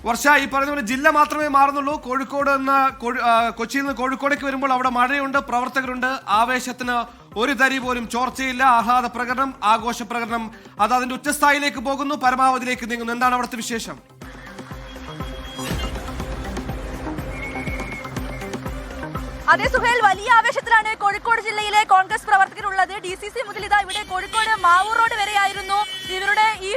വർഷ ഈ പറയുന്ന പോലെ ജില്ല മാത്രമേ മാറുന്നുള്ളൂ. കോഴിക്കോട് നിന്ന് കൊച്ചിയിൽ നിന്ന് കോഴിക്കോടേക്ക് വരുമ്പോൾ അവിടെ മഴയുണ്ട്, പ്രവർത്തകരുണ്ട്. ആവേശത്തിന് ഒരു തരി പോലും ചോർച്ചയില്ല. ആഹ്ലാദ പ്രകടനം, ആഘോഷ പ്രകടനം അത് അതിന്റെ ഉച്ചസ്ഥായിലേക്ക് പോകുന്നു, പരമാവധിയിലേക്ക് നീങ്ങുന്നു. എന്താണ് അവിടുത്തെ വിശേഷം? അതേ സുഹേൽ, വലിയ ആവേശത്തിലാണ് കോഴിക്കോട് ജില്ലയിലെ കോൺഗ്രസ് പ്രവർത്തകരുള്ളത്. DCC മുതൽ ഇതാ ഇവിടെ കോഴിക്കോട് മാവൂർ റോഡ് വരെയായിരുന്നു ഇവരുടെ ഈ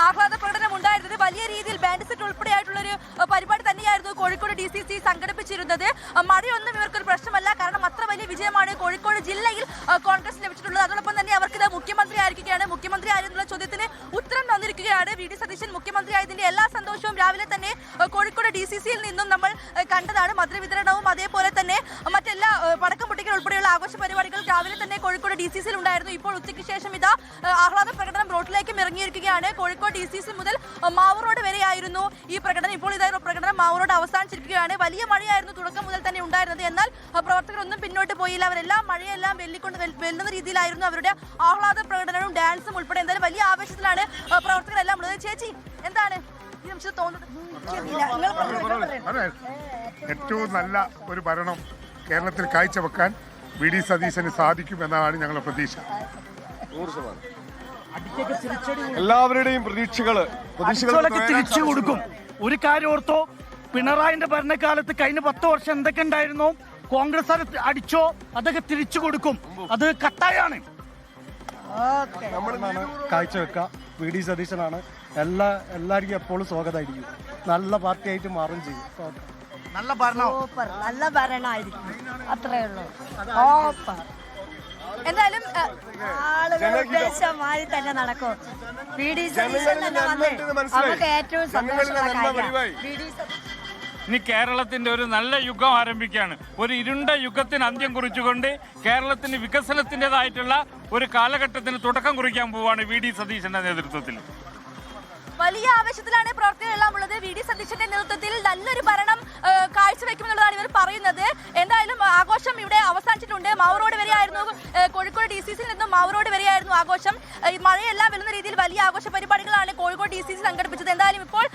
ആഹ്ലാദ പ്രകടനം ഉണ്ടായിരുന്നത്. വലിയ രീതിയിൽ ബാൻഡ് സെറ്റ് ഉൾപ്പെടെയായിട്ടുള്ളൊരു പരിപാടി തന്നെയായിരുന്നു കോഴിക്കോട് DCC സംഘടിപ്പിച്ചിരുന്നത്. മഴയൊന്നും ഇവർക്കൊരു പ്രശ്നമല്ല, കാരണം അത്ര വലിയ വിജയമാണ് കോഴിക്കോട് ജില്ലയിൽ കോൺഗ്രസ് ലഭിച്ചിട്ടുള്ളത്. അതോടൊപ്പം തന്നെ അവർക്ക് ഇത് മുഖ്യമന്ത്രി ആയിരിക്കുകയാണ്. മുഖ്യമന്ത്രി ആയിരുന്നുള്ള ചോദ്യത്തിന് ഉത്തരം തന്നിരിക്കുകയാണ്. VD സതീശൻ മുഖ്യമന്ത്രി ആയതിന്റെ എല്ലാ സന്തോഷവും രാവിലെ തന്നെ കോഴിക്കോട് DCCയിൽ നിന്നും നമ്മൾ കണ്ടതാണ്. മധുരവിതരണവും അതേപോലെ തന്നെ മറ്റെല്ലാ പടക്കം പൊട്ടിക്കൽ ഉൾപ്പെടെയുള്ള ആഘോഷ പരിപാടികൾ രാവിലെ തന്നെ കോഴിക്കോട് DCCയിൽ ഉണ്ടായിരുന്നു. ഇപ്പോൾ ഉച്ചയ്ക്ക് ശേഷം ഇതാ ആഹ്ലാദ പ്രകടനം റോഡിലേക്ക് ഇറങ്ങിയിരിക്കുകയാണ്. കോഴിക്കോട് DCC മുതൽ മാവൂർ റോഡ് വരെയായിരുന്നു ഈ പ്രകടനം. ഇപ്പോൾ ഇതായിരുന്നു പ്രകടനം മാവൂർ റോഡ് അവസാനിച്ചിരിക്കുകയാണ്. വലിയ മഴയായിരുന്നു തുടക്കം മുതൽ തന്നെ ഉണ്ടായിരുന്നത്. എന്നാൽ പ്രവർത്തകരൊന്നും പിന്നോട്ട് പോയില്ല. അവരെല്ലാം മഴയെല്ലാം വെല്ലുന്ന രീതിയിലായിരുന്നു അവരുടെ ആഹ്ലാദ പ്രകടനവും ഡാൻസും ഉൾപ്പെടെ. എന്തായാലും വലിയ ആവേശത്തിലാണ് പ്രവർത്തകരെല്ലാം ഉള്ളത്. ചേച്ചി, എന്താണ് ഈ നിമിഷം തോന്നുന്നത്? ഏറ്റവും നല്ല ഒരു ഭരണം കേരളത്തിൽ കാഴ്ചവെക്കാൻ VD സതീശന് സാധിക്കുമെന്നാണ് ഞങ്ങളുടെ പ്രതീക്ഷ. 100%. എല്ലാവരുടെയും പ്രതീക്ഷകളൊക്കെ തിരിച്ചു കൊടുക്കും. ഒരു കാര്യം ഓർത്തോ, പിണറായിന്റെ ഭരണകാലത്ത് കഴിഞ്ഞ 10 വർഷം എന്തൊക്കെ ഉണ്ടായിരുന്നോ കോൺഗ്രസ് അടിച്ചോ അതൊക്കെ തിരിച്ചു കൊടുക്കും. അത് കട്ടായാണ്. കാഴ്ചവെക്കാം. VD സതീശനാണ് എല്ലാവർക്കും എപ്പോഴും സ്വാഗതമായിരിക്കും. നല്ല പാർട്ടിയായിട്ട് മാറും ചെയ്യും. നല്ല ഭരണം, നല്ല ഭരണമായിരിക്കും, അത്രേ ഉള്ളൂ. എന്തായാലും ആളുകൾ ഉദ്ദേശമായി തന്നെ നടക്കും. VD സതീശൻ തന്നെ വന്ന് നമുക്ക് ഏറ്റവും സന്തോഷമുള്ള കാര്യമാണ്. ഇനി കേരളത്തിന്റെ ഒരു നല്ല യുഗം ആരംഭിക്കുകയാണ്. ഒരു ഇരുണ്ട യുഗത്തിന് അന്ത്യം കുറിച്ചുകൊണ്ട് കേരളത്തിന് വികസനത്തിൻ്റെതായിട്ടുള്ള ഒരു കാലഘട്ടത്തിന് തുടക്കം കുറിക്കാൻ പോവുകയാണ് VD സതീശന്റെ നേതൃത്വത്തിൽ. വലിയ ആവേശത്തിലാണ് പ്രവർത്തകരെല്ലാം ഉള്ളത്. VD സതീശന്റെ നേതൃത്വത്തിൽ നല്ലൊരു ഭരണം കാഴ്ചവെക്കുമെന്നുള്ളതാണ് ഇവർ പറയുന്നത്. എന്തായാലും ആഘോഷം ഇവിടെ അവസാനിച്ചിട്ടുണ്ട്. മാവൂർ റോഡ് വരെയായിരുന്നു കോഴിക്കോട് DCCയിൽ നിന്നും മാവൂർ റോഡ് വരെയായിരുന്നു ആഘോഷം. മഴയെല്ലാം വരുന്ന രീതിയിൽ വലിയ ആഘോഷ പരിപാടികളാണ് കോഴിക്കോട് DCC സംഘടിപ്പിച്ചത്. എന്തായാലും ഇപ്പോൾ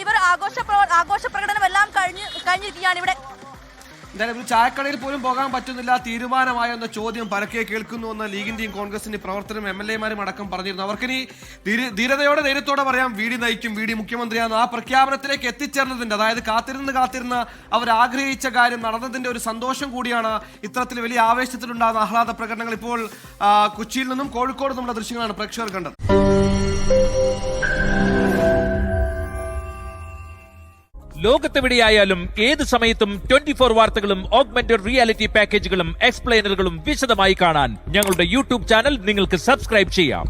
ഇവർ ആഘോഷ പ്രകടനം എല്ലാം കഴിഞ്ഞിരിക്കുകയാണ് ഇവിടെ. എന്തായാലും ഒരു ചായക്കടയിൽ പോലും പോകാൻ പറ്റുന്നില്ല, തീരുമാനമായ എന്ന ചോദ്യം പരക്കെ കേൾക്കുന്നുവെന്ന് ലീഗിന്റെയും കോൺഗ്രസിന്റെ പ്രവർത്തനം MLA മാരും അടക്കം പറഞ്ഞിരുന്നു. അവർക്കിനി ധീരതയോടെ ധൈര്യത്തോടെ പറയാം VD നയിക്കും, VD മുഖ്യമന്ത്രിയാണ്. ആ പ്രഖ്യാപനത്തിലേക്ക് എത്തിച്ചേർന്നതിന്റെ, അതായത് കാത്തിരുന്ന് അവർ ആഗ്രഹിച്ച കാര്യം നടന്നതിന്റെ ഒരു സന്തോഷം കൂടിയാണ് ഇത്തരത്തിൽ വലിയ ആവേശത്തിലുണ്ടാകുന്ന ആഹ്ലാദ പ്രകടനങ്ങൾ. ഇപ്പോൾ കൊച്ചിയിൽ നിന്നും കോഴിക്കോട് നിന്നുള്ള ദൃശ്യങ്ങളാണ് പ്രേക്ഷകർ കണ്ടത്. ലോകത്തെവിടെയായാലും ഏത് സമയത്തും 24 വാർത്തകളും ഓഗ്മെന്റഡ് റിയാലിറ്റി പാക്കേജുകളും എക്സ്പ്ലെയിനറുകളും വിശദമായി കാണാൻ ഞങ്ങളുടെ YouTube ചാനൽ നിങ്ങൾക്ക് സബ്സ്ക്രൈബ് ചെയ്യാം.